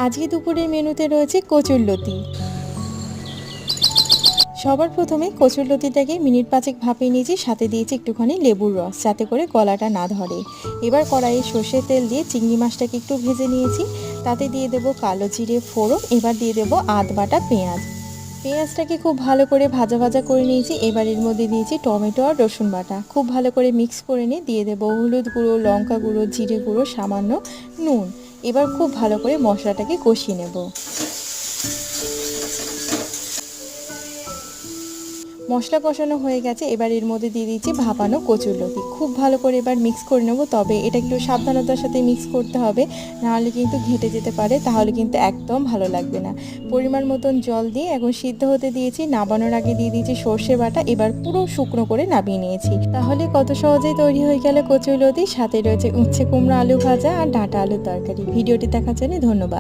আজকে দুপুরের মেনুতে রয়েছে কচুরলতি। সবার প্রথমে কচুরলতিটাকে মিনিট 5 ভাপিয়ে নিয়েছি, সাথে দিয়েছি একটুখানি লেবুর রস যাতে করে গলাটা না ধরে। এবার কড়াইয়ে সর্ষের তেল দিয়ে চিংড়ি মাছটাকে একটু ভেজে নিয়েছি, তাতে দিয়ে দেবো কালো জিরে ফোড়ন। এবার দিয়ে দেবো আধ বাটা পেঁয়াজ। পেঁয়াজটাকে খুব ভালো করে ভাজা ভাজা করে নিয়েছি। এবার এর মধ্যে দিয়েছি টমেটো আর রসুন বাটা, খুব ভালো করে মিক্স করে নিয়ে দিয়ে দেবো হলুদ গুঁড়ো, লঙ্কা গুঁড়ো, জিরে গুঁড়ো, সামান্য নুন। এবার খুব ভালো করে মশলাটাকে কষিয়ে নেব। মশলা কষানো হয়ে গেছে, এবার এর মধ্যে দিয়ে দিচ্ছি ভাপানো কচুরলতি। খুব ভালো করে এবার মিক্স করে নেব, তবে এটা একটু সাবধানতার সাথে মিক্স করতে হবে, নাহলে কিন্তু ঘেঁটে যেতে পারে, তাহলে কিন্তু একদম ভালো লাগবে না। পরিমাণ মতন জল দিয়ে এখন সিদ্ধ হতে দিয়েছি। নামানোর আগে দিয়ে দিয়েছি সর্ষে বাটা। এবার পুরো শুকনো করে নামিয়ে নিয়েছি। তাহলে কত সহজেই তৈরি হয়ে গেল কচুরলতি। সাথে রয়েছে উচ্ছে কুমড়ো আলু ভাজা আর ডাঁটা আলুর তরকারি। ভিডিওটি দেখার জন্য ধন্যবাদ।